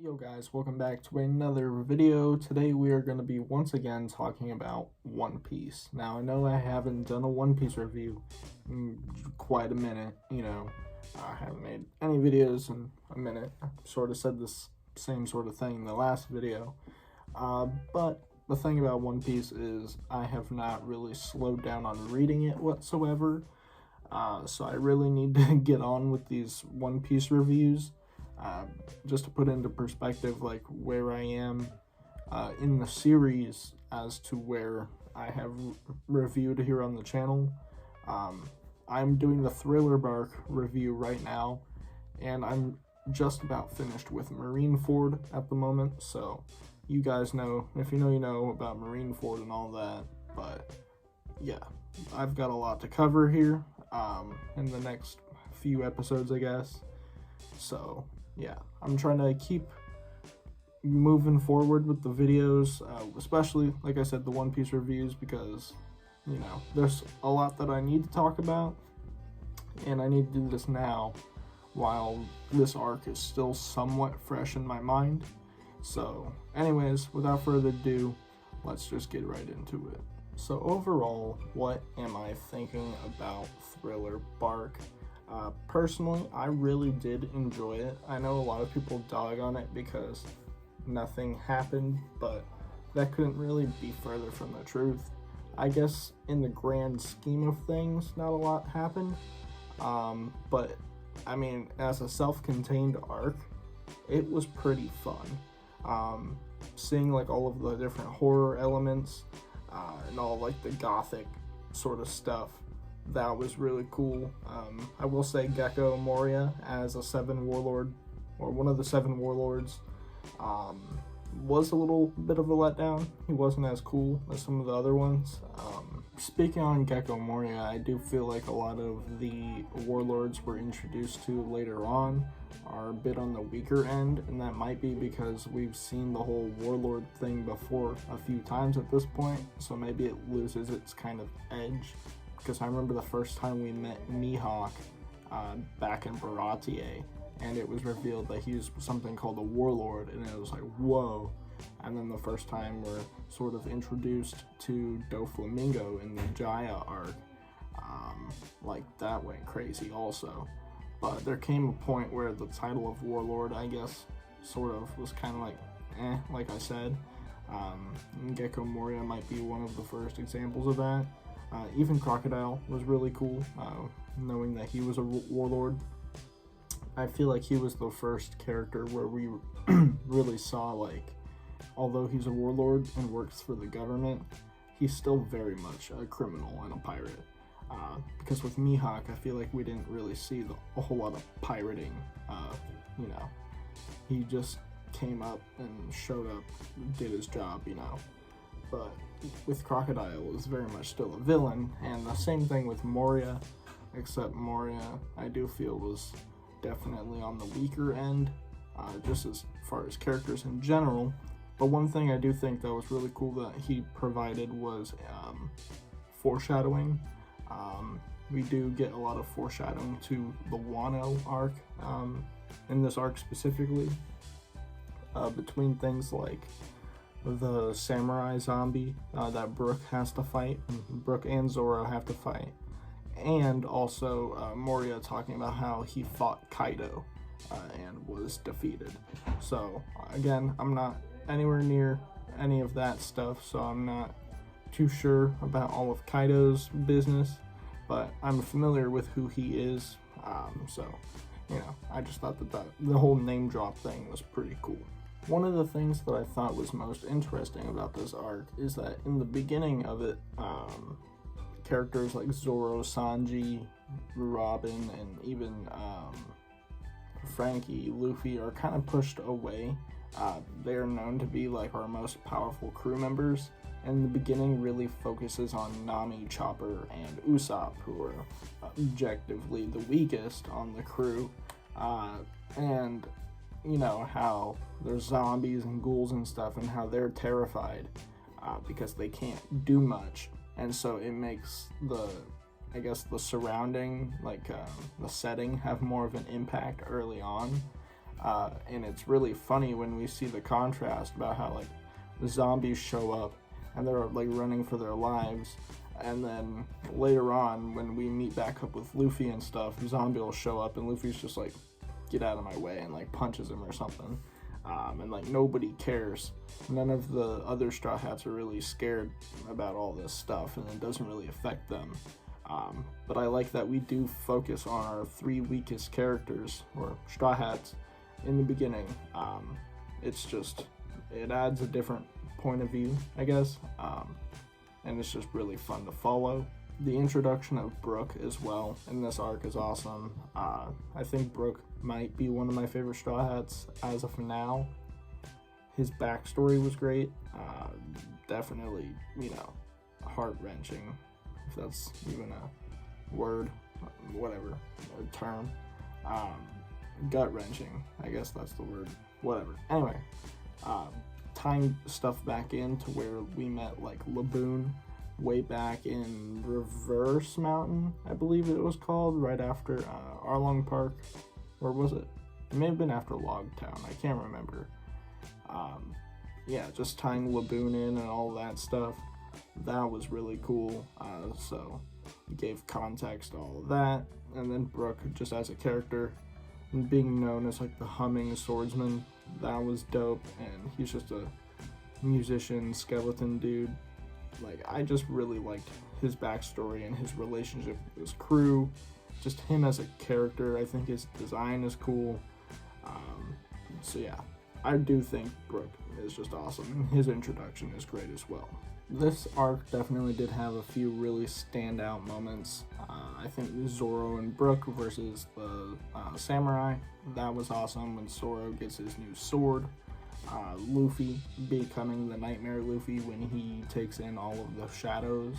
Yo guys, welcome back to another video. Today we are going to be once again talking about One Piece. Now I know I haven't done a One Piece review in quite a minute, I haven't made any videos in a minute. I sort of said this same sort of thing in the last video. But the thing about One Piece is I have not really slowed down on reading it whatsoever. So I really need to get on with these One Piece reviews. Just to put into perspective, like where I am in the series as to where I have reviewed here on the channel. I'm doing the Thriller Bark review right now, and I'm just about finished with Marineford at the moment. So you guys know, if you know about Marineford and all that. But yeah, I've got a lot to cover here in the next few episodes, I guess. So yeah, I'm trying to keep moving forward with the videos, especially, like I said, the One Piece reviews, because, there's a lot that I need to talk about, and I need to do this now while this arc is still somewhat fresh in my mind. So, anyways, without further ado, let's just get right into it. So overall, what am I thinking about Thriller Bark? Personally, I really did enjoy it. I know a lot of people dog on it because nothing happened, but that couldn't really be further from the truth. I guess in the grand scheme of things, not a lot happened. But I mean, as a self-contained arc, it was pretty fun. Seeing like all of the different horror elements and all like the gothic sort of stuff, that was really cool. I will say Gecko Moria as a seven warlord, or one of the seven warlords, was a little bit of a letdown. He wasn't as cool as some of the other ones. Speaking on Gecko Moria, I do feel like a lot of the warlords we're introduced to later on are a bit on the weaker end, and that might be because we've seen the whole warlord thing before a few times at this point, so maybe it loses its kind of edge. Because I remember the first time we met Mihawk back in Baratier, and it was revealed that he was something called a warlord, and it was like, whoa. And then the first time we're sort of introduced to Doflamingo in the Jaya arc, like that went crazy also. But there came a point where the title of warlord, I guess, sort of was kind of like I said. Gecko Moria might be one of the first examples of that. Even Crocodile was really cool, knowing that he was a warlord. I feel like he was the first character where we really saw, like, although he's a warlord and works for the government, he's still very much a criminal and a pirate. Because with Mihawk, I feel like we didn't really see a whole lot of pirating. He just came up and showed up, did his job, But with Crocodile, it was very much still a villain, and the same thing with Moria, except Moria, I do feel, was definitely on the weaker end, just as far as characters in general. But one thing I do think that was really cool that he provided was foreshadowing. We do get a lot of foreshadowing to the Wano arc, in this arc specifically, between things like the samurai zombie that Brook has to fight, Brook and Zoro have to fight, and also Moria talking about how he fought Kaido and was defeated. So again, I'm not anywhere near any of that stuff, so I'm not too sure about all of Kaido's business, but I'm familiar with who he is, so I just thought that the whole name drop thing was pretty cool. One of the things that I thought was most interesting about this arc is that in the beginning of it, characters like Zoro, Sanji, Robin, and even Frankie, Luffy are kind of pushed away. They are known to be like our most powerful crew members, and the beginning really focuses on Nami, Chopper, and Usopp, who are objectively the weakest on the crew, and how there's zombies and ghouls and stuff, and how they're terrified because they can't do much, and so it makes the surrounding, the setting, have more of an impact early on. And it's really funny when we see the contrast about how like the zombies show up and they're like running for their lives, and then later on when we meet back up with Luffy and stuff, zombie will show up and Luffy's just like, get out of my way, and like punches him or something. And like nobody cares. None of the other Straw Hats are really scared about all this stuff, and it doesn't really affect them. But I like that we do focus on our 3 weakest characters, or Straw Hats, in the beginning. It's just, it adds a different point of view, I guess, and it's just really fun to follow. The introduction of Brook as well in this arc is awesome. I think Brook might be one of my favorite Straw Hats as of now. His backstory was great. Definitely, heart-wrenching, if that's even a word, whatever, a term. Gut-wrenching, I guess that's the word, whatever. Anyway, tying stuff back in to where we met like Laboon way back in Reverse Mountain, I believe it was called, right after Arlong Park, or was it? It may have been after Logtown, I can't remember. Yeah, just tying Laboon in and all that stuff, that was really cool. So it gave context to all of that, and then Brook just as a character and being known as like the humming swordsman, that was dope. And he's just a musician skeleton dude. Like, I just really liked his backstory and his relationship with his crew. Just him as a character, I think his design is cool. So yeah, I do think Brook is just awesome, and his introduction is great as well. This arc definitely did have a few really standout moments. I think Zoro and Brook versus the samurai, that was awesome when Zoro gets his new sword. Luffy becoming the Nightmare Luffy when he takes in all of the shadows.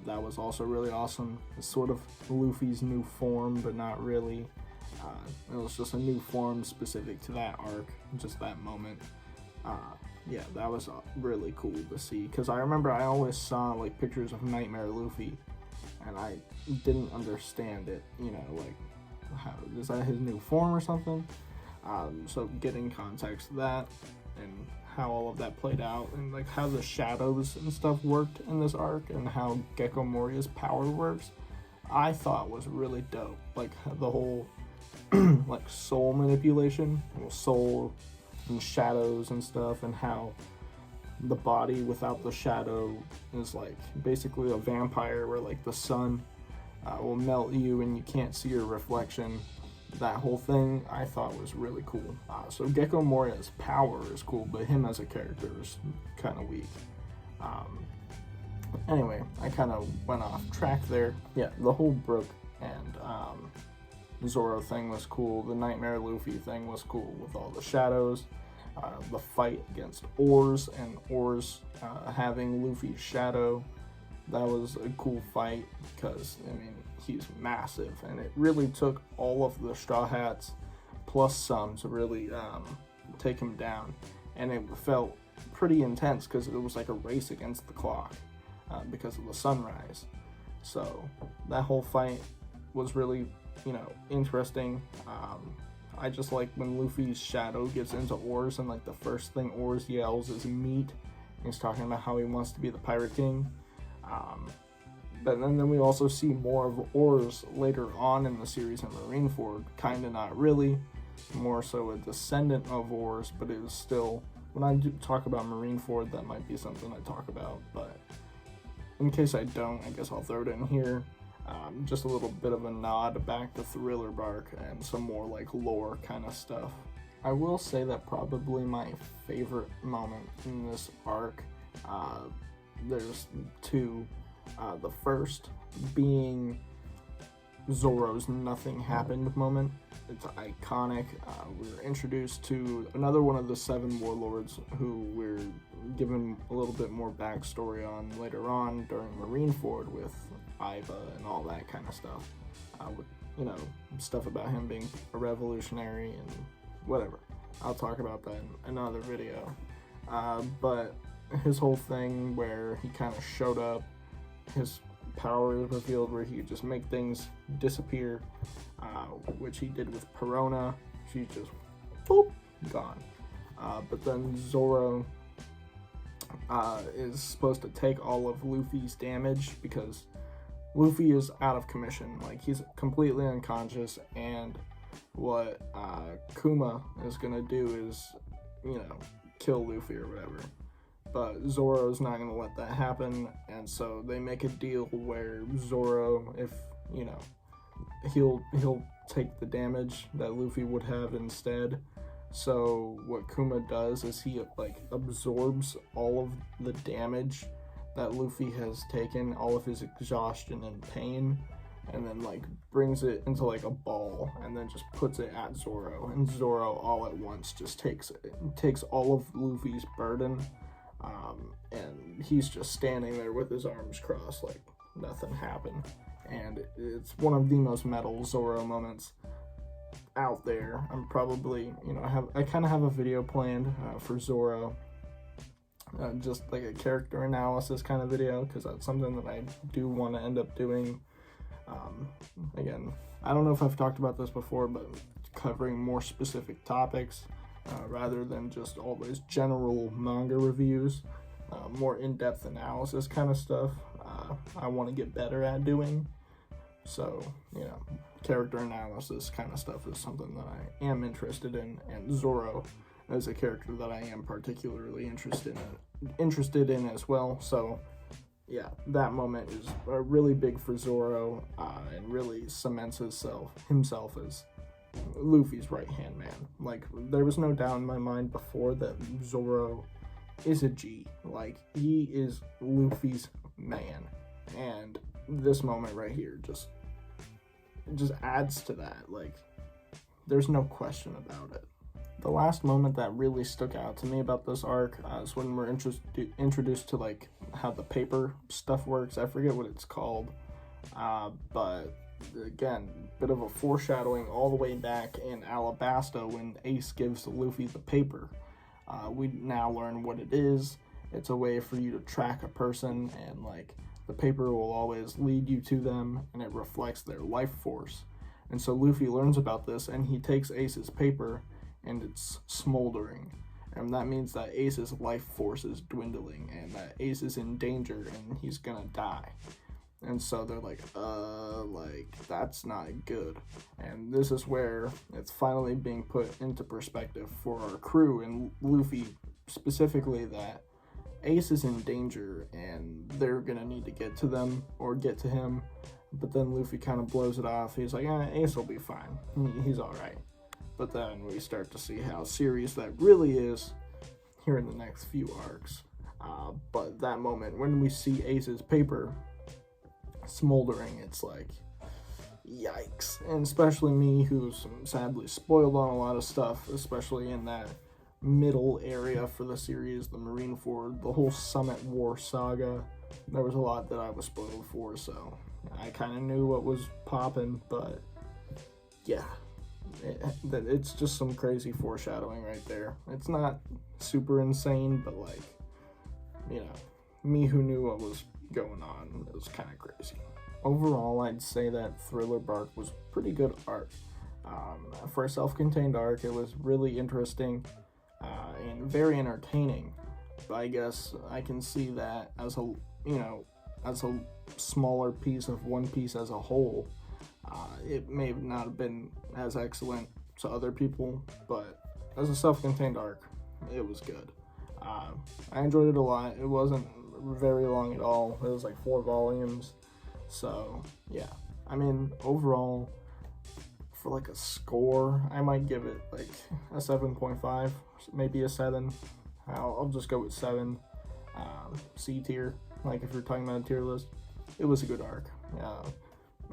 That was also really awesome. It's sort of Luffy's new form, but not really. It was just a new form specific to that arc, just that moment. Yeah, that was really cool to see, because I remember I always saw like pictures of Nightmare Luffy, and I didn't understand it, like, how is that his new form or something? So getting context to that and how all of that played out, and like how the shadows and stuff worked in this arc, and how Gecko Moria's power works, I thought was really dope. Like the whole like soul manipulation, soul and shadows and stuff, and how the body without the shadow is like basically a vampire, where like the sun will melt you and you can't see your reflection. That whole thing I thought was really cool. So Gecko Moria's power is cool, but him as a character is kind of weak. Anyway, I kind of went off track there. Yeah, the whole Brook and Zoro thing was cool. The Nightmare Luffy thing was cool with all the shadows. The fight against Oars, and Oars having Luffy's shadow, that was a cool fight, because he's massive, and it really took all of the Straw Hats plus some to really take him down, and it felt pretty intense because it was like a race against the clock because of the sunrise. So that whole fight was really interesting. I just like when Luffy's shadow gets into Oars, and like the first thing Oars yells is meat. He's talking about how he wants to be the Pirate King. But then we also see more of Oars later on in the series in Marineford. Kinda not really. More so a descendant of Oars, but it is still, when I do talk about Marineford, that might be something I talk about. But in case I don't, I guess I'll throw it in here. Just a little bit of a nod back to Thriller Bark and some more like lore kind of stuff. I will say that probably my favorite moment in this arc, there's two. The first being Zoro's nothing happened moment. It's iconic. We're introduced to another one of the 7 warlords who we're given a little bit more backstory on later on during Marineford with Iva and all that kind of stuff. With, stuff about him being a revolutionary and whatever. I'll talk about that in another video. But his whole thing where he kind of showed up, his power is revealed where he could just make things disappear, which he did with Perona. She's just boop, gone. But then Zoro is supposed to take all of Luffy's damage because Luffy is out of commission. Like, he's completely unconscious, and what Kuma is gonna do is, kill Luffy or whatever. But Zoro's not gonna let that happen, and so they make a deal where Zoro, if he'll take the damage that Luffy would have instead. So what Kuma does is he absorbs all of the damage that Luffy has taken, all of his exhaustion and pain, and then brings it into a ball and then just puts it at Zoro, and Zoro all at once just takes all of Luffy's burden, and he's just standing there with his arms crossed like nothing happened. And it's one of the most metal Zoro moments out there. I'm probably, I kind of have a video planned for Zoro, just like a character analysis kind of video, because that's something that I do want to end up doing. Again, I don't know if I've talked about this before, but covering more specific topics rather than just always general manga reviews, more in-depth analysis kind of stuff. I want to get better at doing. So, character analysis kind of stuff is something that I am interested in, and Zoro is a character that I am particularly interested in as well. So, yeah, that moment is really big for Zoro, and really cements himself as Luffy's right-hand man. There was no doubt in my mind before that Zoro is a G. He is Luffy's man, and this moment right here just adds to that. There's no question about it. The last moment that really stuck out to me about this arc is when we're introduced to how the paper stuff works. I forget what it's called, but again, bit of a foreshadowing all the way back in Alabasta when Ace gives Luffy the paper. We now learn what it is. It's a way for you to track a person, and the paper will always lead you to them, and it reflects their life force. And so Luffy learns about this, and he takes Ace's paper, and it's smoldering. And that means that Ace's life force is dwindling, and that Ace is in danger, and he's gonna die. And so they're that's not good. And this is where it's finally being put into perspective for our crew, and Luffy specifically, that Ace is in danger, and they're gonna need to get to them or get to him. But then Luffy kind of blows it off. He's like, Ace will be fine. He's all right. But then we start to see how serious that really is here in the next few arcs. But that moment when we see Ace's paper smoldering, it's yikes. And especially me, who's sadly spoiled on a lot of stuff, especially in that middle area for the series, the Marineford, the whole Summit War saga. There was a lot that I was spoiled for, so I kind of knew what was popping, but yeah, it's just some crazy foreshadowing right there. It's not super insane, but me who knew what was going on, it was kind of crazy. Overall, I'd say that Thriller Bark was pretty good art. For a self-contained arc, it was really interesting and very entertaining. But I guess I can see that as a smaller piece of One Piece as a whole, it may not have been as excellent to other people, but as a self-contained arc, it was good. I enjoyed it a lot. It wasn't very long at all. It was 4 volumes. So yeah, I mean, overall, for a score, I might give it a 7.5, maybe a 7. I'll just go with 7. C tier, if you're talking about a tier list. It was a good arc.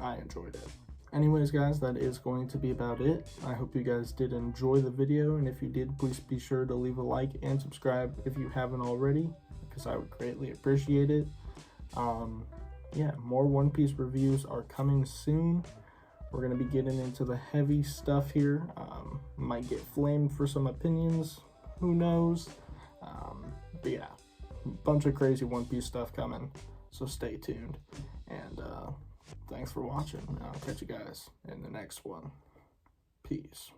I enjoyed it. Anyways, guys, that is going to be about it. I hope you guys did enjoy the video, and if you did, please be sure to leave a like and subscribe if you haven't already, because I would greatly appreciate it. Yeah, more One Piece reviews are coming soon. We're going to be getting into the heavy stuff here. Might get flamed for some opinions, who knows. But yeah, a bunch of crazy One Piece stuff coming, so stay tuned. And thanks for watching. I'll catch you guys in the next one. Peace.